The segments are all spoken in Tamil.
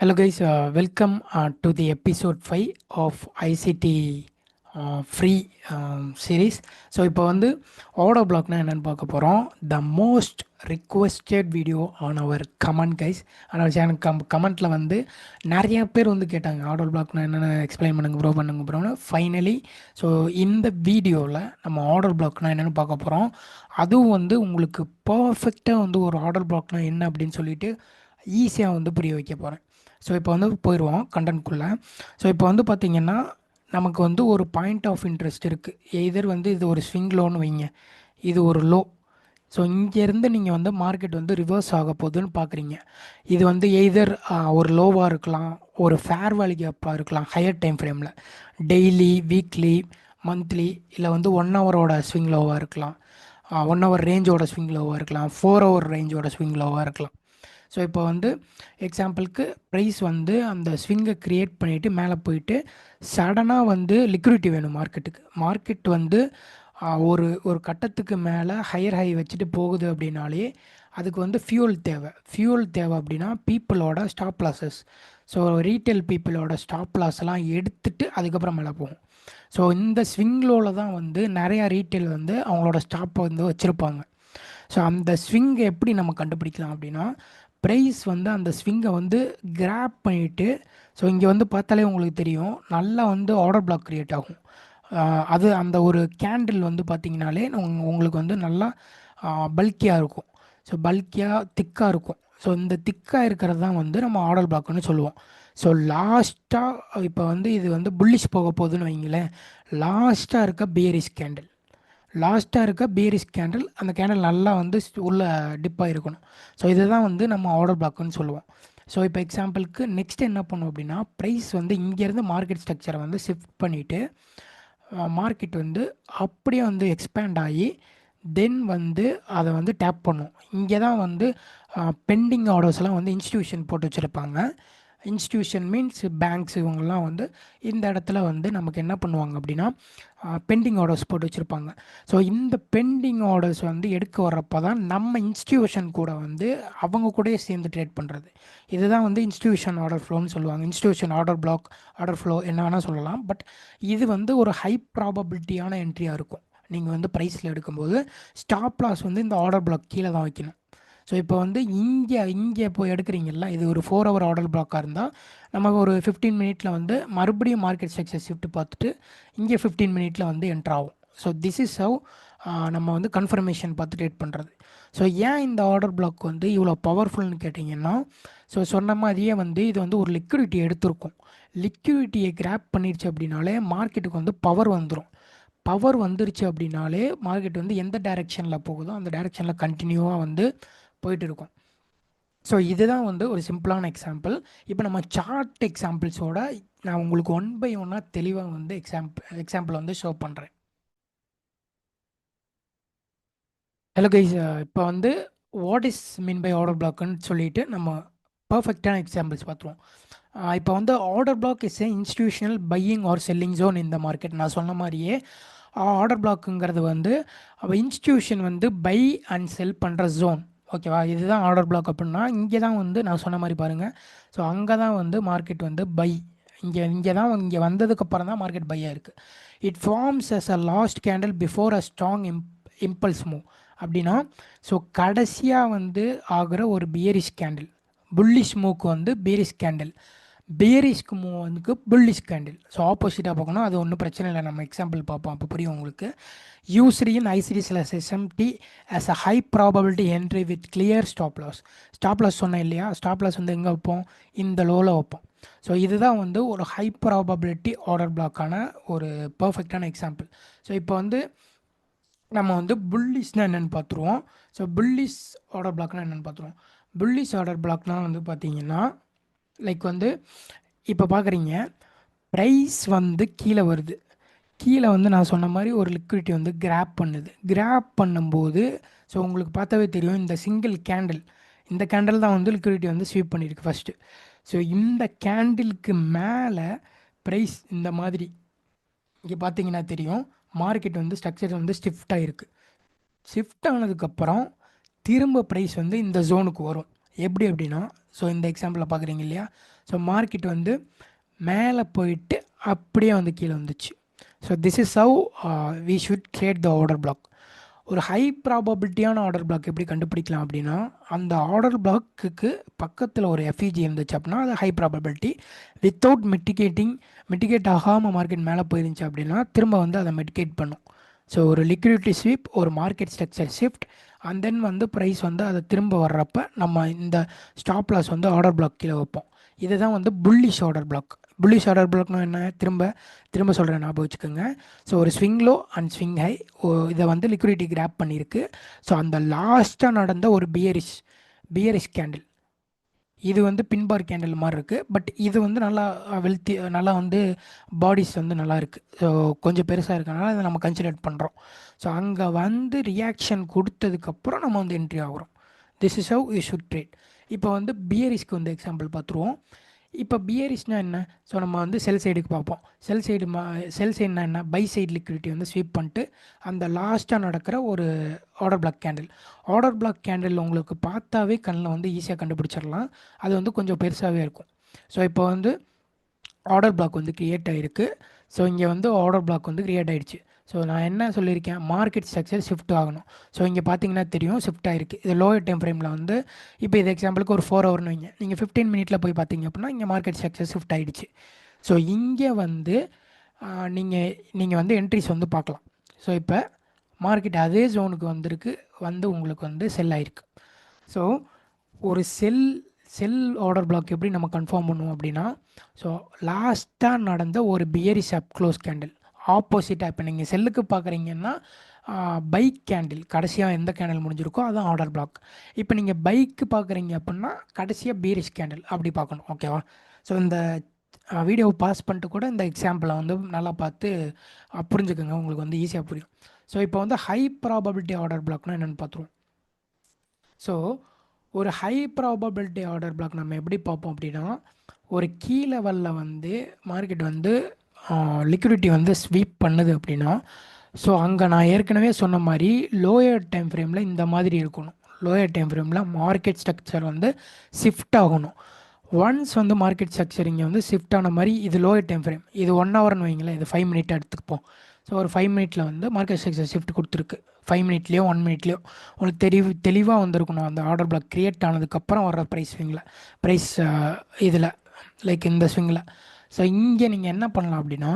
Hello guys, welcome to the episode 5 of ICT free series. So இப்போ வந்து ஆடோ பிளாக்னா என்னென்னு பார்க்க போகிறோம். The most requested video on our comment guys. ஆனால் சேனல் கமெண்ட்டில் வந்து நிறையா பேர் வந்து கேட்டாங்க ஆடோ பிளாக்னா என்னென்னு எக்ஸ்பிளைன் பண்ணுங்க ப்ரோன்னு. ஃபைனலி ஸோ இந்த வீடியோவில் நம்ம ஆர்டர் பிளாக்னா என்னென்னு பார்க்க போகிறோம். அதுவும் வந்து உங்களுக்கு பர்ஃபெக்டாக வந்து ஒரு ஆர்டர் பிளாக்னா என்ன அப்படின்னு சொல்லிட்டு ஈஸியாக வந்து புரிய வைக்க போகிறேன். ஸோ இப்போ வந்து போயிடுவோம் கண்டென்ட்குள்ளே. ஸோ இப்போ வந்து பார்த்திங்கன்னா நமக்கு வந்து ஒரு பாயிண்ட் ஆஃப் இன்ட்ரெஸ்ட் இருக்குது. எதர் வந்து இது ஒரு ஸ்விங் லோன்னு வைங்க, இது ஒரு லோ. ஸோ இங்கேருந்து நீங்கள் வந்து மார்க்கெட் வந்து ரிவர்ஸ் ஆக போகுதுன்னு பார்க்குறீங்க. இது வந்து எய்தர் ஒரு லோவாக இருக்கலாம், ஒரு ஃபேர் வேல்யூ கேப்பாக இருக்கலாம் ஹையர் டைம் ஃப்ரேமில், டெய்லி, வீக்லி, மந்த்லி, இல்லை வந்து 1 ஹவரோட ஸ்விங் லோவாக இருக்கலாம், 1 ஹவர் ரேஞ்சோட ஸ்விங் லோவாக இருக்கலாம், 4 ஹவர் ரேஞ்சோட ஸ்விங் லோவாக இருக்கலாம். ஸோ இப்போ வந்து எக்ஸாம்பிளுக்கு ப்ரைஸ் வந்து அந்த ஸ்விங்கை க்ரியேட் பண்ணிவிட்டு மேலே போயிட்டு சடனாக வந்து லிக்விடிட்டி வேணும் மார்க்கெட்டுக்கு. மார்க்கெட் வந்து ஒரு ஒரு கட்டத்துக்கு மேலே ஹையர் ஹை வச்சுட்டு போகுது அப்படின்னாலே அதுக்கு வந்து ஃபியூல் தேவை அப்படின்னா பீப்புளோட ஸ்டாப் லாஸஸ். ஸோ ரீட்டைல் பீப்புளோட ஸ்டாப் லாஸ்லாம் எடுத்துகிட்டு அதுக்கப்புறம் மேலே போகும். ஸோ இந்த ஸ்விங்லோவில் தான் வந்து நிறையா ரீட்டைல் வந்து அவங்களோட ஸ்டாப்பை வந்து வச்சுருப்பாங்க. ஸோ அந்த ஸ்விங்கை எப்படி நம்ம கண்டுபிடிக்கலாம் அப்படின்னா, ப்ரைஸ் வந்து அந்த ஸ்விங்கை வந்து கிராப் பண்ணிவிட்டு, ஸோ இங்கே வந்து பார்த்தாலே உங்களுக்கு தெரியும் நல்லா வந்து ஆர்டர் பிளாக் க்ரியேட் ஆகும். அது அந்த ஒரு கேண்டில் வந்து பார்த்திங்கனாலே உங்களுக்கு வந்து நல்லா பல்கியாக இருக்கும். ஸோ பல்கியாக திக்காக இருக்கும். ஸோ இந்த திக்காக இருக்கிறது தான் வந்து நம்ம ஆர்டர் பிளாக்னு சொல்லுவோம். ஸோ லாஸ்ட்டாக இப்போ வந்து இது வந்து புல்லிஷ் போக போகுதுன்னு வைங்களேன், லாஸ்ட்டாக இருக்க பியரிஷ் கேண்டில், அந்த கேண்டில் நல்லா வந்து உள்ள டிப்பாக இருக்கணும். ஸோ இதுதான் வந்து நம்ம ஆர்டர் பிளாக்னு சொல்லுவோம். ஸோ இப்போ எக்ஸாம்பிளுக்கு நெக்ஸ்ட் என்ன பண்ணும் அப்படின்னா, ப்ரைஸ் வந்து இங்கேருந்து மார்க்கெட் ஸ்ட்ரக்சரை வந்து ஷிஃப்ட் பண்ணிவிட்டு மார்க்கெட் வந்து அப்படியே வந்து எக்ஸ்பேண்ட் ஆகி தென் வந்து அதை வந்து டேப் பண்ணும். இங்கே தான் வந்து பெண்டிங் ஆர்டர்ஸ்லாம் வந்து இன்ஸ்டியூஷன் போட்டு வச்சுருப்பாங்க. இன்ஸ்டியூஷன் மீன்ஸ் பேங்க்ஸ், இவங்கெல்லாம் வந்து இந்த இடத்துல வந்து நமக்கு என்ன பண்ணுவாங்க அப்படின்னா பெண்டிங் ஆர்டர்ஸ் போட்டு வச்சுருப்பாங்க. ஸோ இந்த பெண்டிங் ஆர்டர்ஸ் வந்து எடுக்க வர்றப்போ தான் நம்ம இன்ஸ்டியூஷன் கூட வந்து அவங்க கூடயே சேர்ந்து ட்ரேட் பண்ணுறது. இதுதான் வந்து இன்ஸ்டியூஷன் ஆர்டர் ஃப்ளோன்னு சொல்லுவாங்க. Institution order black, order flow என்ன வேணால் சொல்லலாம். பட் இது வந்து ஒரு ஹை ப்ராபபிலிட்டியான என்ட்ரியாக இருக்கும். நீங்கள் வந்து ப்ரைஸில் எடுக்கும்போது ஸ்டாப் லாஸ் வந்து இந்த ஆர்டர் பிளாக் கீழே தான் வைக்கணும். ஸோ இப்போ வந்து இங்கே இப்போ எடுக்கிறீங்கல்ல, இது ஒரு 4 ஹவர் ஆர்டர் பிளாக்காக இருந்தால் நமக்கு ஒரு 15 மினிட்ல வந்து மறுபடியும் மார்க்கெட் ஸ்ட்ரக்சர் ஷிஃப்ட் பார்த்துட்டு இங்கே 15 மினிட்ல வந்து என்ட்ரு ஆகும். ஸோ திஸ் இஸ் ஹவ் நம்ம வந்து கன்ஃபர்மேஷன் பார்த்து ட்ரேட் பண்ணுறது. ஸோ ஏன் இந்த ஆர்டர் பிளாக் வந்து இவ்வளோ பவர்ஃபுல்னு கேட்டிங்கன்னா, ஸோ சொன்ன மாதிரியே வந்து இது வந்து ஒரு லிக்விடிட்டி எடுத்திருக்கும். லிக்விடிட்டியை கிராப் பண்ணிடுச்சு அப்படின்னாலே மார்க்கெட்டுக்கு வந்து பவர் வந்துடும். பவர் வந்துருச்சு அப்படின்னாலே மார்க்கெட் வந்து எந்த டைரெக்ஷனில் போகுதோ அந்த டைரெக்ஷனில் கண்டினியூவாக வந்து போயிட்டு இருக்கும். ஸோ இதுதான் வந்து ஒரு சிம்பிளான எக்ஸாம்பிள். இப்போ நம்ம சார்ட் எக்ஸாம்பிள்ஸோட நான் உங்களுக்கு 1 by 1 தெளிவாக வந்து எக்ஸாம்பிள் வந்து ஷோ பண்ணுறேன். ஹலோ கைஸ், இப்போ வந்து what is mean by order பிளாக்னு சொல்லிட்டு நம்ம பர்ஃபெக்டான எக்ஸாம்பிள்ஸ் பார்த்துருவோம். இப்போ வந்து order block is a institutional buying or selling zone இந்த மார்க்கெட். நான் சொன்ன மாதிரியே ஆர்டர் பிளாக்குங்கிறது வந்து இன்ஸ்டிடியூஷன் வந்து பை அண்ட் செல் பண்ணுற ஜோன். ஓகேவா? இதுதான் ஆர்டர் பிளாக் அப்படின்னா இங்கே தான் வந்து நான் சொன்ன மாதிரி பாருங்கள். ஸோ அங்கே தான் வந்து மார்க்கெட் வந்து பை, இங்கே வந்ததுக்கப்புறம் தான் மார்க்கெட் பையாக இருக்குது. It forms as a last candle before a strong impulse move அப்படின்னா, ஸோ கடைசியாக வந்து ஆகிற ஒரு பியரிஷ் கேண்டில், புல்லிஷ் மூவ்க்கு வந்து பியரிஷ் கேண்டில், பியரிஷ்க்கு மூவ் வந்து புல்லிஷ் கேண்டில். ஸோ ஆப்போசிட்டாக பார்க்கணும், அது ஒன்றும் பிரச்சனை இல்லை. நம்ம எக்ஸாம்பிள் பார்ப்போம், அப்போ புரியும் உங்களுக்கு. யூஸ்ரி இன் ICD/SMT as a high probability entry with clear stop loss. Stop loss சொன்னேன் இல்லையா? ஸ்டாப் லாஸ் வந்து எங்கே வைப்போம்? இந்த லோவில் வைப்போம். ஸோ இதுதான் வந்து ஒரு ஹை ப்ராபபிலிட்டி ஆர்டர் பிளாக்கான ஒரு பர்ஃபெக்டான எக்ஸாம்பிள். ஸோ இப்போ வந்து நம்ம வந்து புல்லிஷ்னால் என்னென்னு பார்த்துருவோம். ஸோ புல்லிஷ் ஆர்டர் பிளாக்னால் என்னென்னு பார்த்துருவோம். புல்லிஷ் ஆர்டர் பிளாக்னால் வந்து பார்த்தீங்கன்னா லைக் வந்து இப்போ பார்க்குறீங்க, ப்ரைஸ் வந்து கீழே வருது. கீழே வந்து நான் சொன்ன மாதிரி ஒரு லிக்விடிட்டி வந்து கிராப் பண்ணுது. கிராப் பண்ணும்போது ஸோ உங்களுக்கு பார்த்தாவே தெரியும், இந்த சிங்கிள் கேண்டில், இந்த கேண்டில் தான் வந்து லிக்விடிட்டி வந்து ஸ்வீப் பண்ணியிருக்கு ஃபஸ்ட்டு. ஸோ இந்த கேண்டிலுக்கு மேலே ப்ரைஸ் இந்த மாதிரி இங்கே பார்த்தீங்கன்னா தெரியும், மார்க்கெட் வந்து ஸ்ட்ரக்சர் வந்து ஷிஃப்ட் ஆகிருக்கு. ஷிஃப்ட் ஆனதுக்கப்புறம் திரும்ப ப்ரைஸ் வந்து இந்த ஜோனுக்கு வரும். எப்படி அப்படின்னா, ஸோ இந்த எக்ஸாம்பிளில் பார்க்குறீங்க இல்லையா? ஸோ மார்க்கெட் வந்து மேலே போயிட்டு அப்படியே வந்து கீழே வந்துச்சு. So this is how we should create the order block. ஒரு ஹை ப்ராபபிலிட்டியான ஆர்டர் பிளாக் எப்படி கண்டுபிடிக்கலாம் அப்படின்னா, அந்த ஆர்டர் பிளாக்குக்கு பக்கத்தில் ஒரு எஃப்இஜி இருந்துச்சு அப்படின்னா அது ஹை ப்ராபபிலிட்டி. வித்தவுட் மிட்டிகேட் ஆகாமல் மார்க்கெட் மேலே போயிருந்துச்சு அப்படின்னா திரும்ப வந்து அதை மிட்டிகேட் பண்ணும். ஸோ ஒரு லிக்விடிட்டி ஸ்வீப், ஒரு market structure shift, and then வந்து ப்ரைஸ் வந்து அதை திரும்ப வர்றப்ப நம்ம இந்த ஸ்டாப் லாஸ் வந்து ஆர்டர் பிளாக் கீழே வைப்போம். இதுதான் வந்து bullish order block. Bullish order பிளாக்னா என்ன, திரும்ப சொல்கிறேன், ஞாபகம் வச்சுக்கோங்க. ஸோ ஒரு swing low and swing high இதை வந்து லிக்விடிட்டி கிராப் பண்ணியிருக்கு. ஸோ அந்த லாஸ்ட்டாக நடந்த ஒரு பியரிஷ் கேண்டில், இது வந்து பின்பார் கேண்டில் மாதிரி இருக்குது. பட் இது வந்து நல்லா நல்லா வந்து பாடிஸ் வந்து நல்லா இருக்குது. ஸோ கொஞ்சம் பெருசாக இருக்கனால அதை நம்ம கன்சிடர் பண்ணுறோம். ஸோ அங்கே வந்து ரியாக்ஷன் கொடுத்ததுக்கப்புறம் நம்ம வந்து என்ட்ரி ஆகிறோம். This is how you should trade. இப்போ வந்து பியரிஸ்க்கு வந்து எக்ஸாம்பிள் பார்த்துருவோம். இப்போ பியரிஸ்னால் என்ன? ஸோ நம்ம வந்து செல் சைடுக்கு பார்ப்போம். செல் சைடுனா என்ன, பை சைடு லிக்விடிட்டி வந்து ஸ்வீப் பண்ணிட்டு அந்த லாஸ்ட்டாக நடக்கிற ஒரு ஆர்டர் பிளாக் கேண்டில் உங்களுக்கு பார்த்தாவே கண்ணில் வந்து ஈஸியாக கண்டுபிடிச்சிடலாம். அது வந்து கொஞ்சம் பெருசாகவே இருக்கும். ஸோ இப்போ வந்து ஆர்டர் பிளாக் வந்து க்ரியேட் ஆகிருக்கு. ஸோ இங்கே வந்து ஆர்டர் பிளாக் வந்து க்ரியேட் ஆகிடுச்சு. ஸோ நான் என்ன சொல்லியிருக்கேன், மார்க்கெட் ஸ்ட்ரக்சர் ஷிஃப்ட் ஆகணும். ஸோ இங்கே பார்த்தீங்கன்னா தெரியும் ஷிஃப்ட் ஆகிருக்கு. இது லோயர் டைம் ஃப்ரேமில் வந்து இப்போ இது எக்ஸாம்பிளுக்கு ஒரு 4 ஹவர்னு வைங்க, நீங்கள் 15 மினிட்ல போய் பார்த்தீங்க அப்படின்னா இங்கே மார்க்கெட் ஸ்ட்ரக்சர் ஷிஃப்ட் ஆகிடுச்சு. ஸோ இங்கே வந்து நீங்கள் வந்து என்ட்ரிஸ் வந்து பார்க்கலாம். ஸோ இப்போ மார்க்கெட் அதே ஜோனுக்கு வந்து உங்களுக்கு வந்து செல் ஆகிருக்கு. ஸோ ஒரு செல் ஆர்டர் பிளாக் எப்படி நம்ம கன்ஃபார்ம் பண்ணுவோம் அப்படின்னா, ஸோ லாஸ்ட்டாக நடந்த ஒரு பியரிஷ் அப் க்ளோஸ் கேண்டில் ஆப்போசிட்டாக, இப்போ நீங்கள் செல்லுக்கு பார்க்குறீங்கன்னா பைக் கேண்டில் கடைசியாக எந்த கேண்டில் முடிஞ்சிருக்கோ அதுதான் ஆர்டர் பிளாக். இப்போ நீங்கள் பைக்கு பார்க்குறீங்க அப்படின்னா கடைசியாக பீரிஷ் கேண்டில் அப்படி பார்க்கணும். ஓகேவா? ஸோ இந்த வீடியோவை பாஸ் பண்ணிட்டு கூட இந்த எக்ஸாம்பிளை வந்து நல்லா பார்த்து புரிஞ்சுக்கோங்க, உங்களுக்கு வந்து ஈஸியாக புரியும். ஸோ இப்போ வந்து ஹை ப்ராபபிலிட்டி ஆர்டர் பிளாக்னா என்னென்னு பார்த்துருவோம். ஸோ ஒரு ஹை ப்ராபபிலிட்டி ஆர்டர் பிளாக் நம்ம எப்படி பார்ப்போம் அப்படின்னா, ஒரு கீ லெவலில் வந்து மார்க்கெட் வந்து லிக்விடிட்டி வந்து ஸ்வீப் பண்ணுது அப்படின்னா, ஸோ அங்கே நான் ஏற்கனவே சொன்ன மாதிரி லோயர் டைம் ஃப்ரேமில் இந்த மாதிரி இருக்கணும். லோயர் டைம் ஃப்ரேமில் மார்க்கெட் ஸ்ட்ரக்சர் வந்து ஷிஃப்ட் ஆகணும். ஒன்ஸ் வந்து மார்க்கெட் ஸ்ட்ரக்சர் இங்கே வந்து ஷிஃப்ட் ஆன மாதிரி, இது லோயர் டைம் ஃப்ரேம், இது 1 ஹவர்னு வைங்களேன், இது 5 மினிட் எடுத்துப்போம். ஸோ ஒரு 5 மினிட்ல வந்து மார்க்கெட் ஸ்ட்ரக்சர் ஷிஃப்ட் கொடுத்துருக்கு. 5 மினிட்லேயோ 1 மினிட்லேயோ உங்களுக்கு தெளிவாக வந்திருக்கணும். அந்த ஆர்டர் பிளாக் க்ரியேட் ஆனதுக்கப்புறம் வர ப்ரைஸ் இதில் லைக் இந்த ஸ்விங்கில். ஸோ இங்கே நீங்கள் என்ன பண்ணலாம் அப்படின்னா,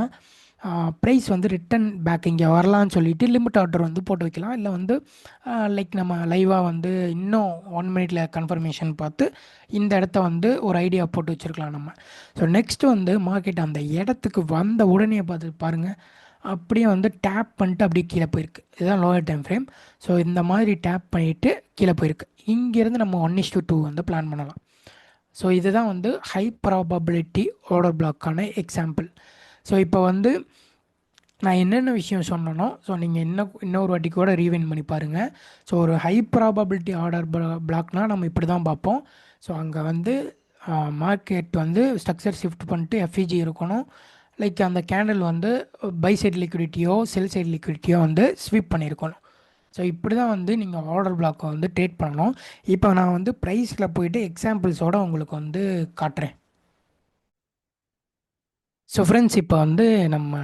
ப்ரைஸ் வந்து ரிட்டன் பேக் இங்கே வரலான்னு சொல்லிவிட்டு லிமிட் ஆர்டர் வந்து போட்டு வைக்கலாம். இல்லை வந்து லைக் நம்ம லைவாக வந்து இன்னும் 1 மினிட்ல கன்ஃபர்மேஷன் பார்த்து இந்த இடத்த வந்து ஒரு ஐடியா போட்டு வச்சுருக்கலாம் நம்ம. ஸோ நெக்ஸ்ட்டு வந்து மார்க்கெட் அந்த இடத்துக்கு வந்த உடனே பாருங்கள், அப்படியே வந்து டேப் பண்ணிட்டு அப்படியே கீழே போயிருக்கு. இதுதான் லோயர் டைம் ஃப்ரேம். ஸோ இந்த மாதிரி டேப் பண்ணிவிட்டு கீழே போயிருக்கு. இங்கேருந்து நம்ம 1:2 வந்து பிளான் பண்ணலாம். ஸோ இதுதான் வந்து ஹை ப்ராபபிலிட்டி ஆர்டர் பிளாக்கான எக்ஸாம்பிள். ஸோ இப்போ வந்து நான் என்னென்ன விஷயம் சொன்னனோ, ஸோ நீங்கள் இன்னொரு வாட்டி கூட ரீவைண்ட் பண்ணி பாருங்கள். ஸோ ஒரு ஹை ப்ராபபிலிட்டி ஆர்டர் பிளாக்னால் நம்ம இப்படி தான் பார்ப்போம். ஸோ அங்கே வந்து மார்க்கெட் வந்து ஸ்ட்ரக்சர் ஷிஃப்ட் பண்ணிட்டு எஃப்இஜி இருக்கணும். லைக் அந்த கேண்டில் வந்து பை சைடு லிக்விடிட்டியோ செல் சைடு லிக்விடிட்டியோ வந்து ஸ்வீப் பண்ணியிருக்கணும். ஸோ இப்படி தான் வந்து நீங்கள் ஆர்டர் பிளாக்கை வந்து ட்ரேட் பண்ணணும். இப்போ நான் வந்து ப்ரைஸில் போயிட்டு எக்ஸாம்பிள்ஸோடு உங்களுக்கு வந்து காட்டுறேன். ஸோ ஃப்ரெண்ட்ஸ், இப்போ வந்து நம்ம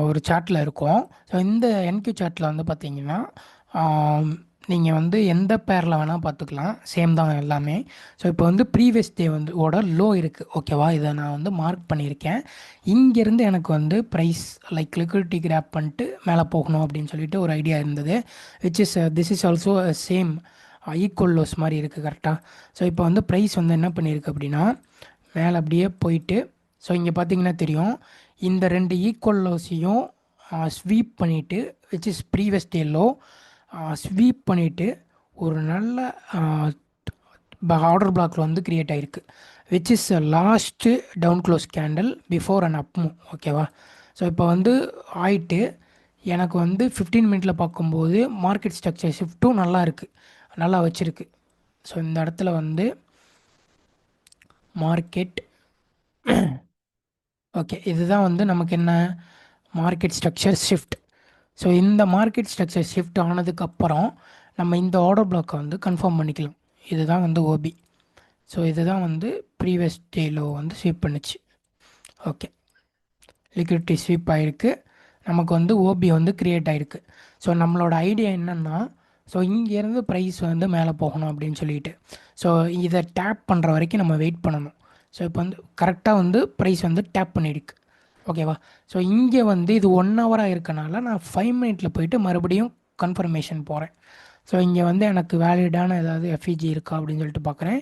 ஒரு சார்ட்டில் இருக்கோம். ஸோ இந்த என்கியூ சார்ட்டில் வந்து பார்த்தீங்கன்னா நீங்கள் வந்து எந்த பேரில் வேணால் பார்த்துக்கலாம், சேம் தான் எல்லாமே. ஸோ இப்போ வந்து ப்ரீவியஸ் டே வந்து லோ இருக்குது. ஓகேவா? இதை நான் வந்து மார்க் பண்ணியிருக்கேன். இங்கேருந்து எனக்கு வந்து ப்ரைஸ் லைக் லிக்விடிட்டி கிராப் பண்ணிட்டு மேலே போகணும் அப்படின்னு சொல்லிட்டு ஒரு ஐடியா இருந்தது. This is also same equal lows மாதிரி இருக்குது. கரெக்டாக? ஸோ இப்போ வந்து ப்ரைஸ் வந்து என்ன பண்ணியிருக்கு அப்படின்னா மேலே அப்படியே போயிட்டு, ஸோ இங்கே பார்த்தீங்கன்னா தெரியும், இந்த 2 ஈக்குவல் லோஸையும் ஸ்வீப் பண்ணிவிட்டு which is previous day low sweep பண்ணிவிட்டு ஒரு நல்ல ஆர்டர் பிளாக்கில் வந்து க்ரியேட் ஆகிருக்கு. Which is last down close candle before and up move. ஓகேவா? ஸோ இப்போ வந்து ஆயிட்டு எனக்கு வந்து 15 மினிட்ல பார்க்கும்போது மார்க்கெட் ஸ்ட்ரக்சர் ஷிஃப்ட்டும் நல்லா இருக்குது, நல்லா வச்சுருக்கு. ஸோ இந்த இடத்துல வந்து மார்க்கெட் ஓகே, இதுதான் வந்து நமக்கு என்ன மார்க்கெட் ஸ்ட்ரக்சர் ஷிஃப்ட். ஸோ இந்த மார்க்கெட் ஸ்ட்ரக்சர் ஷிஃப்ட் ஆனதுக்கப்புறம் நம்ம இந்த ஆர்டர் பிளாக்கை வந்து கன்ஃபார்ம் பண்ணிக்கலாம். இதுதான் வந்து ஓபி. ஸோ இதுதான் வந்து ப்ரீவியஸ் டே லோ வந்து ஸ்வீப் பண்ணுச்சு. ஓகே, லிக்விடிட்டி ஸ்வீப் ஆகிருக்கு, நமக்கு வந்து ஓபி வந்து க்ரியேட் ஆகிருக்கு. ஸோ நம்மளோட ஐடியா என்னென்னா, ஸோ இங்கேருந்து ப்ரைஸ் வந்து மேலே போகணும் அப்படின்னு சொல்லிட்டு, ஸோ இதை டேப் பண்ணுற வரைக்கும் நம்ம வெயிட் பண்ணணும். ஸோ இப்போ வந்து கரெக்டாக வந்து ப்ரைஸ் வந்து டேப் பண்ணியிருக்கு. ஓகேவா? ஸோ இங்கே வந்து இது 1 ஹவராக இருக்கனால நான் 5 மினிட்டில் போயிட்டு மறுபடியும் கன்ஃபர்மேஷன் போகிறேன். ஸோ இங்கே வந்து எனக்கு வேலிடான ஏதாவது எஃப்இஜி இருக்கா அப்படின்னு சொல்லிட்டு பார்க்குறேன்.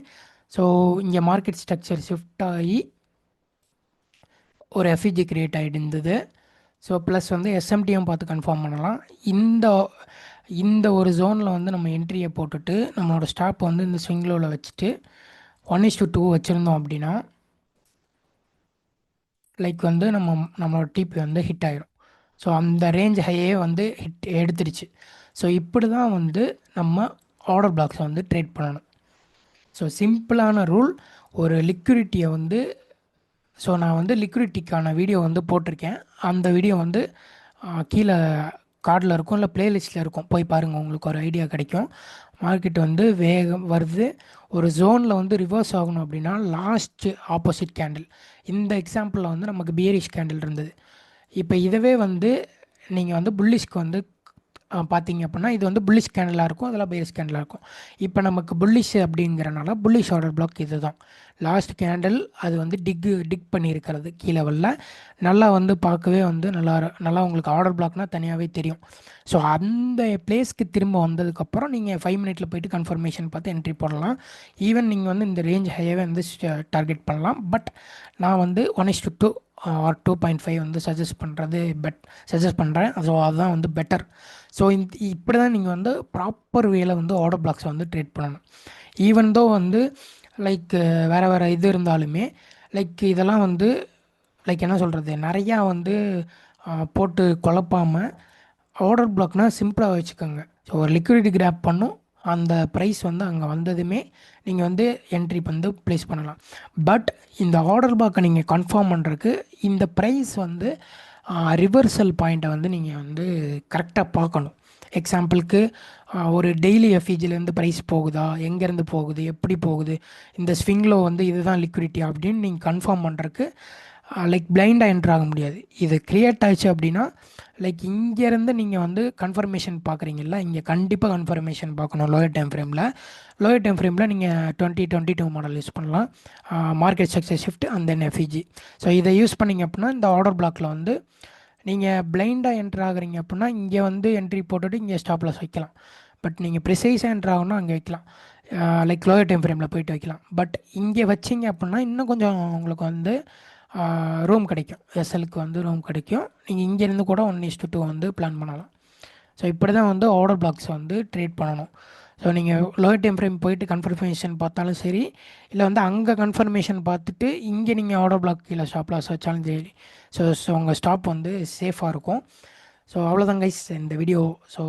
ஸோ இங்கே மார்க்கெட் ஸ்ட்ரக்சர் ஷிஃப்ட் ஆகி ஒரு எஃப்இஜி க்ரியேட் ஆகிட்டு இருந்தது. ஸோ ப்ளஸ் வந்து எஸ்எம்டியும் பார்த்து கன்ஃபார்ம் பண்ணலாம். இந்த இந்த ஒரு ஜோனில் வந்து நம்ம என்ட்ரியை போட்டுட்டு நம்மளோட ஸ்டாப் வந்து இந்த ஸ்விங்லோவில் வச்சுட்டு 1:2 வச்சுருந்தோம் அப்படின்னா லைக் வந்து நம்மளோட டிபி வந்து ஹிட் ஆகிடும். ஸோ அந்த ரேஞ்ச் ஹையே வந்து ஹிட் எடுத்துருச்சு. ஸோ இப்படி தான் வந்து நம்ம ஆர்டர் பிளாக்ஸை வந்து ட்ரேட் பண்ணணும். ஸோ சிம்பிளான ரூல். ஒரு லிக்விடிட்டியை வந்து ஸோ நான் வந்து லிக்விடிட்டிக்கான வீடியோ வந்து போட்டிருக்கேன். அந்த வீடியோ வந்து கீழே கார்டில் இருக்கும், இல்லை ப்ளேலிஸ்ட்டில் இருக்கும், போய் பாருங்கள், உங்களுக்கு ஒரு ஐடியா கிடைக்கும். மார்க்கெட் வந்து வேகம் வருது, ஒரு ஜோனில் வந்து ரிவர்ஸ் ஆகணும் அப்படின்னா லாஸ்ட்டு ஆப்போசிட் கேண்டில், இந்த எக்ஸாம்பிளில் வந்து நமக்கு பியரிஷ் கேண்டில் இருந்தது. இப்போ இதுவே வந்து நீங்கள் வந்து புல்லிஷ்க்கு வந்து பார்த்தீங்க அப்படின்னா இது வந்து புல்லிஷ் கேண்டலாக இருக்கும், அதெல்லாம் பேரிஷ் கேண்டலாக இருக்கும். இப்போ நமக்கு புல்லிஷ் அப்படிங்கிறனால புல்லிஷ் ஆர்டர் பிளாக் இது தான் லாஸ்ட் கேண்டில். அது வந்து டிக் பண்ணியிருக்கிறது கீழே வரல, நல்லா வந்து பார்க்கவே வந்து நல்லா உங்களுக்கு ஆர்டர் பிளாக்னால் தனியாகவே தெரியும். ஸோ அந்த பிளேஸ்க்கு திரும்ப வந்ததுக்கப்புறம் நீங்கள் 5 மினிட்டில் போய்ட்டு கன்ஃபர்மேஷன் பார்த்து என்ட்ரி போடலாம். ஈவன் நீங்கள் வந்து இந்த ரேஞ்ச் ஹையாகவே வந்து டார்கெட் பண்ணலாம். பட் நான் வந்து 1:2 ஆர் 2.5 வந்து சஜஸ்ட் பண்ணுறேன். ஸோ அதுதான் வந்து பெட்டர். ஸோ இப்படி தான் நீங்கள் வந்து ப்ராப்பர் வேல வந்து ஆர்டர் பிளாக்ஸை வந்து ட்ரேட் பண்ணணும். ஈவன் தோ வந்து லைக் வேறு இது இருந்தாலுமே லைக் இதெல்லாம் வந்து லைக் என்ன சொல்கிறது, நிறையா வந்து போட்டு குழப்பாமல் ஆர்டர் பிளாக்னால் சிம்பிளாக வச்சுக்கோங்க. ஸோ ஒரு லிக்விடிட்டி கிராப் பண்ணும், அந்த ப்ரைஸ் வந்து அங்கே வந்ததுமே நீங்கள் வந்து என்ட்ரி வந்து ப்ளேஸ் பண்ணலாம். பட் இந்த ஆர்டர் பிளாக்கை நீங்கள் கன்ஃபார்ம் பண்ணுறதுக்கு இந்த ப்ரைஸ் வந்து ரிவர்சல் பாயிண்ட்டை வந்து நீங்கள் வந்து கரெக்டாக பார்க்கணும். எக்ஸாம்பிளுக்கு ஒரு டெய்லி எஃப்இஜிலேருந்து ப்ரைஸ் போகுதா, எங்கேருந்து போகுது, எப்படி போகுது, இந்த ஸ்விங்கில் வந்து இதுதான் லிக்விடிட்டி அப்படின்னு நீங்கள் கன்ஃபார்ம் பண்ணுறதுக்கு லைக் பிளைண்டாக என்ட்ரு ஆக முடியாது. இது க்ரியேட் ஆச்சு அப்படின்னா லைக் இங்கேருந்து நீங்கள் வந்து கன்ஃபர்மேஷன் பார்க்குறீங்களா, இங்கே கண்டிப்பாக கன்ஃபர்மேஷன் பார்க்கணும். லோயர் டைம் ஃப்ரேமில் நீங்கள் 2022 மாடல் யூஸ் பண்ணலாம். Market structure shift and then FEG. So இதை யூஸ் பண்ணிங்க அப்படின்னா இந்த ஆர்டர் பிளாக்கில் வந்து நீங்கள் பிளைண்டாக என்ட்ரு ஆகுறீங்க அப்படின்னா இங்கே வந்து என்ட்ரி போட்டுட்டு இங்கே ஸ்டாப் லாஸ் வைக்கலாம். பட் நீங்கள் ப்ரிசைஸாக என்ட்ரு ஆகணும்னா அங்கே வைக்கலாம், லைக் லோயர் டைம் ஃப்ரேமில் போய்ட்டு வைக்கலாம். பட் இங்கே வச்சிங்க அப்படின்னா இன்னும் கொஞ்சம் உங்களுக்கு வந்து ரூம் கிடைக்கும், எஸ்எலுக்கு வந்து ரூம் கிடைக்கும். நீங்கள் இங்கேருந்து கூட 1:2 வந்து பிளான் பண்ணலாம். ஸோ இப்படி தான் வந்து ஆர்டர் பிளாக்ஸை வந்து ட்ரேட் பண்ணணும். ஸோ நீங்கள் லோயர் டைம் ஃப்ரேம் போயிட்டு கன்ஃபர்மேஷன் பார்த்தாலும் சரி, இல்லை வந்து அங்கே கன்ஃபர்மேஷன் பார்த்துட்டு இங்கே நீங்கள் ஆர்டர் பிளாக் கீழே ஸ்டாப் லாஸ் வச்சாலும் சரி, ஸோ உங்கள் ஸ்டாப் வந்து சேஃபாக இருக்கும். ஸோ அவ்வளோதான் கைஸ் இந்த வீடியோ. ஸோ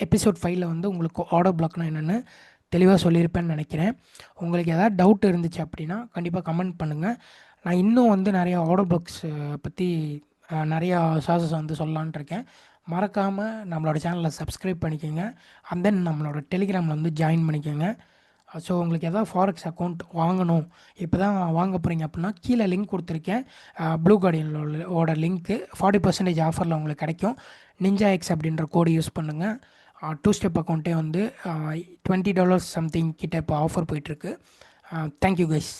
எபிசோட் 5ல் வந்து உங்களுக்கு ஆர்டர் பிளாக்னால் என்னென்னு தெளிவாக சொல்லியிருப்பேன்னு நினைக்கிறேன். உங்களுக்கு எதாவது டவுட் இருந்துச்சு அப்படின்னா கண்டிப்பாக கமெண்ட் பண்ணுங்கள். நான் இன்னும் வந்து நிறையா ஆர்டர் பிளாக்ஸ் பற்றி நிறையா சார்ஜஸ் வந்து சொல்லலான் இருக்கேன். மறக்காமல் நம்மளோட சேனலை சப்ஸ்கிரைப் பண்ணிக்கோங்க. அண்ட் தென் நம்மளோட டெலிகிராமில் வந்து ஜாயின் பண்ணிக்கோங்க. ஸோ உங்களுக்கு எதாவது ஃபாரெக்ஸ் அக்கௌண்ட் வாங்கணும், இப்போ தான் வாங்க போகிறீங்க அப்படின்னா கீழே லிங்க் கொடுத்துருக்கேன், ப்ளூ கார்டியனோட லிங்க்கு 40% ஆஃபரில் உங்களுக்கு கிடைக்கும். நிஞ்சா எக்ஸ் அப்படின்ற கோடு யூஸ் பண்ணுங்கள். 2 ஸ்டெப் அக்கௌண்ட்டே வந்து $20 சம்திங் கிட்ட இப்போ ஆஃபர் போயிட்டுருக்கு. Thank you guys.